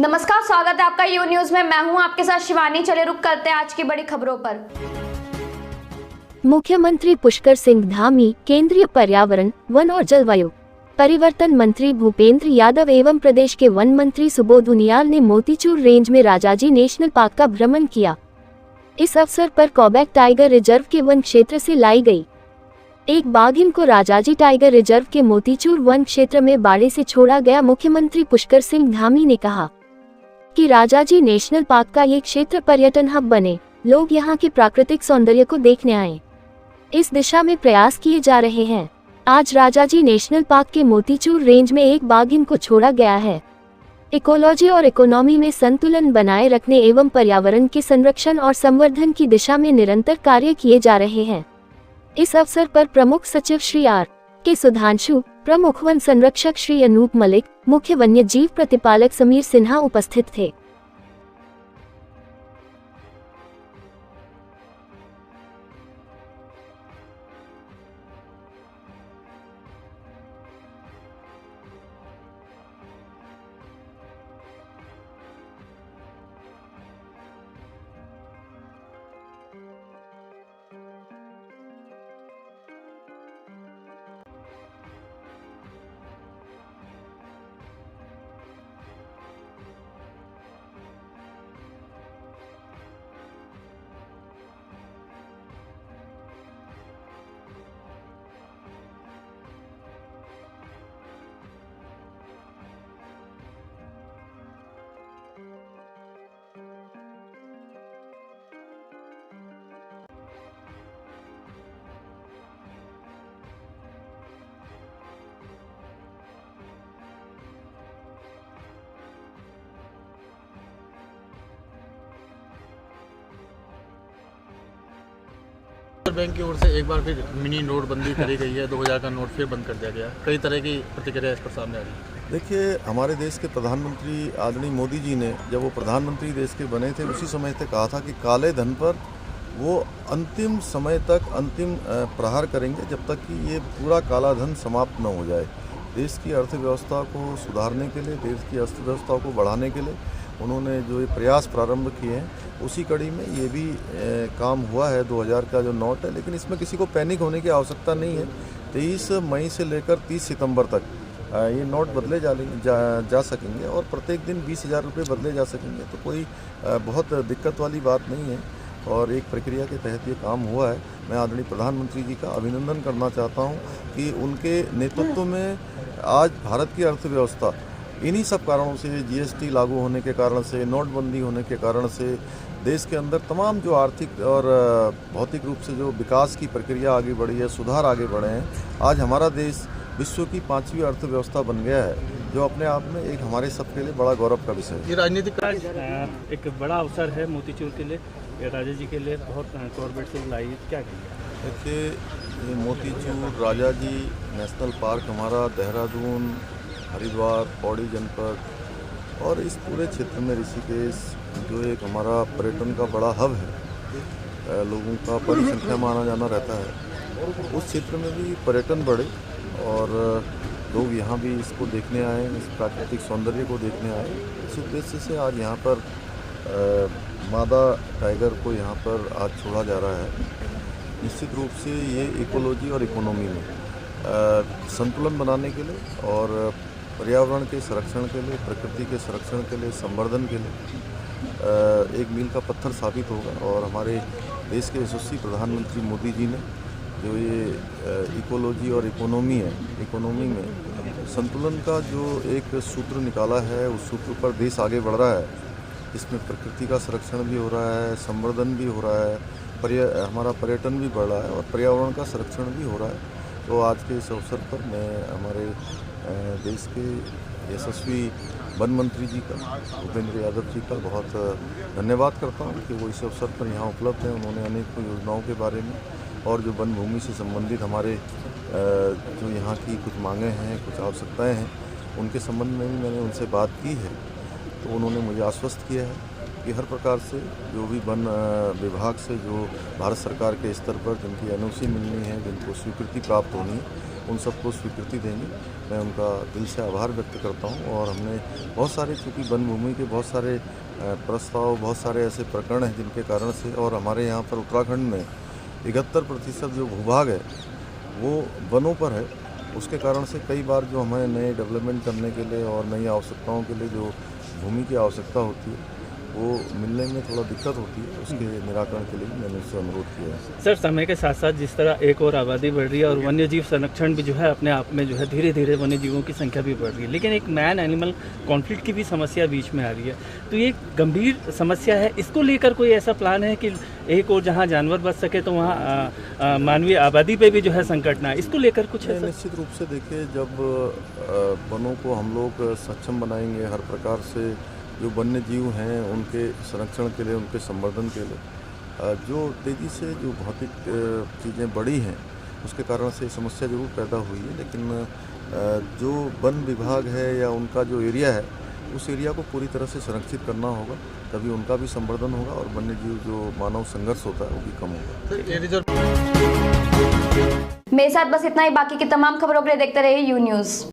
नमस्कार, स्वागत है आपका यू न्यूज में। मैं हूं आपके साथ शिवानी। चले रुक करते हैं आज की बड़ी खबरों पर। मुख्यमंत्री पुष्कर सिंह धामी, केंद्रीय पर्यावरण, वन और जलवायु परिवर्तन मंत्री भूपेंद्र यादव एवं प्रदेश के वन मंत्री सुबोध उनियाल ने मोतीचूर रेंज में राजाजी नेशनल पार्क का भ्रमण किया। इस अवसर पर कॉबैक टाइगर रिजर्व के वन क्षेत्र से लाई गई एक बाघिन को राजाजी टाइगर रिजर्व के मोतीचूर वन क्षेत्र में बाड़े से छोड़ा गया। मुख्यमंत्री पुष्कर सिंह धामी ने कहा कि राजाजी नेशनल पार्क का ये क्षेत्र पर्यटन हब बने, लोग यहाँ के प्राकृतिक सौंदर्य को देखने आए। इस दिशा में प्रयास किए जा रहे हैं। आज राजाजी नेशनल पार्क के मोतीचूर रेंज में एक बाघिन को छोड़ा गया है। इकोलॉजी और इकोनॉमी में संतुलन बनाए रखने एवं पर्यावरण के संरक्षण और संवर्धन की दिशा में निरंतर कार्य किए जा रहे हैं। इस अवसर पर प्रमुख सचिव श्री आर के सुधांशु, प्रमुख वन संरक्षक श्री अनूप मलिक, मुख्य वन्य जीव प्रतिपालक समीर सिन्हा उपस्थित थे। बैंक की ओर से एक बार फिर मिनी नोटबंदी करी गई है। 2000 का नोट फिर बंद कर दिया गया। कई तरह की प्रतिक्रिया इस पर सामने आ रही है। देखिए, हमारे देश के प्रधानमंत्री आदरणीय मोदी जी ने जब वो प्रधानमंत्री देश के बने थे, उसी समय से कहा था कि काले धन पर वो अंतिम समय तक अंतिम प्रहार करेंगे जब तक कि ये पूरा काला धन समाप्त न हो जाए। देश की अर्थव्यवस्था को सुधारने के लिए, देश की अर्थव्यवस्था को बढ़ाने के लिए उन्होंने जो ये प्रयास प्रारंभ किए हैं, उसी कड़ी में ये भी काम हुआ है। 2000 का जो नोट है, लेकिन इसमें किसी को पैनिक होने की आवश्यकता नहीं है। 23 मई से लेकर 30 सितंबर तक ये नोट बदले जा सकेंगे और प्रत्येक दिन 20,000 रुपये बदले जा सकेंगे। तो कोई बहुत दिक्कत वाली बात नहीं है और एक प्रक्रिया के तहत ये काम हुआ है। मैं आदरणीय प्रधानमंत्री जी का अभिनंदन करना चाहता हूँ कि उनके नेतृत्व में आज भारत की अर्थव्यवस्था इन्हीं सब कारणों से, जीएसटी लागू होने के कारण से, नोटबंदी होने के कारण से, देश के अंदर तमाम जो आर्थिक और भौतिक रूप से जो विकास की प्रक्रिया आगे बढ़ी है, सुधार आगे बढ़े हैं। आज हमारा देश विश्व की 5वीं अर्थव्यवस्था बन गया है, जो अपने आप में एक हमारे सबके लिए बड़ा गौरव का विषय है। ये राजनीतिक एक बड़ा अवसर है मोतीचूर के लिए, राजा जी के लिए बहुत कॉर्बेट से लाई, क्या कहेंगे? देखिए, ये मोतीचूर राजा जी नेशनल पार्क हमारा देहरादून, हरिद्वार, पौड़ी जनपद और इस पूरे क्षेत्र में ऋषिकेश जो एक हमारा पर्यटन का बड़ा हब है, लोगों का बड़ी संख्या में आना जाना रहता है। उस क्षेत्र में भी पर्यटन बढ़े और लोग यहाँ भी इसको देखने आए, इस प्राकृतिक सौंदर्य को देखने आए। इस उद्देश्य से आज यहाँ पर मादा टाइगर को यहाँ पर आज छोड़ा जा रहा है। निश्चित रूप से ये इकोलॉजी और इकोनॉमी में संतुलन बनाने के लिए और पर्यावरण के संरक्षण के लिए, प्रकृति के संरक्षण के लिए, संवर्धन के लिए एक मील का पत्थर साबित होगा। और हमारे देश के यशस्वी प्रधानमंत्री मोदी जी ने जो ये इकोलॉजी और इकोनॉमी है, इकोनॉमी में संतुलन का जो एक सूत्र निकाला है, उस सूत्र पर देश आगे बढ़ रहा है। इसमें प्रकृति का संरक्षण भी हो रहा है, संवर्धन भी हो रहा है, हमारा पर्यटन भी बढ़ रहा है और पर्यावरण का संरक्षण भी हो रहा है। तो आज के इस अवसर पर मैं हमारे देश के यशस्वी वन मंत्री जी का, भूपेंद्र यादव जी का बहुत धन्यवाद करता हूँ कि वो इस अवसर पर यहाँ उपलब्ध हैं। उन्होंने अनेक योजनाओं के बारे में और जो वन भूमि से संबंधित हमारे जो यहाँ की कुछ मांगें हैं, कुछ आवश्यकताएं हैं, उनके संबंध में भी मैंने उनसे बात की है। तो उन्होंने मुझे आश्वस्त किया है कि हर प्रकार से जो भी वन विभाग से जो भारत सरकार के स्तर पर जिनकी एनओसी मिलनी है, जिनको स्वीकृति प्राप्त होनी है, उन सबको स्वीकृति देंगे। मैं उनका दिल से आभार व्यक्त करता हूं। और हमने बहुत सारे, चूँकि वन भूमि के बहुत सारे प्रस्ताव, बहुत सारे ऐसे प्रकरण हैं जिनके कारण से, और हमारे यहाँ पर उत्तराखंड में 71% जो भूभाग है वो वनों पर है। उसके कारण से कई बार जो हमें नए डेवलपमेंट करने के लिए और नई आवश्यकताओं के लिए जो भूमि की आवश्यकता होती है वो मिलने में थोड़ा दिक्कत होती है। उसके निराकरण के लिए मैंने उससे अनुरोध किया है। सर, समय के साथ साथ जिस तरह एक और आबादी बढ़ रही है और वन्य जीव संरक्षण भी जो है अपने आप में जो है धीरे धीरे वन्य जीवों की संख्या भी बढ़ रही है, लेकिन एक मैन एनिमल कॉन्फ्लिक्ट की भी समस्या बीच में आ रही है। तो ये गंभीर समस्या है, इसको लेकर कोई ऐसा प्लान है कि एक और जहाँ जानवर बच सके तो वहाँ मानवीय आबादी पे भी जो है संकट ना आए, इसको लेकर कुछ है? निश्चित रूप से देखिए, जब वनों को हम लोग सक्षम बनाएंगे, हर प्रकार से जो वन्य जीव हैं उनके संरक्षण के लिए, उनके संवर्धन के लिए, जो तेज़ी से जो भौतिक चीज़ें बढ़ी हैं उसके कारण से समस्या जरूर पैदा हुई है। लेकिन जो वन विभाग है या उनका जो एरिया है उस एरिया को पूरी तरह से संरक्षित करना होगा, तभी उनका भी संवर्धन होगा और वन्य जीव जो मानव संघर्ष होता है वो भी कम होगा। मेरे साथ बस इतना ही। बाकी की तमाम खबरों के लिए देखते रहिए यू न्यूज़।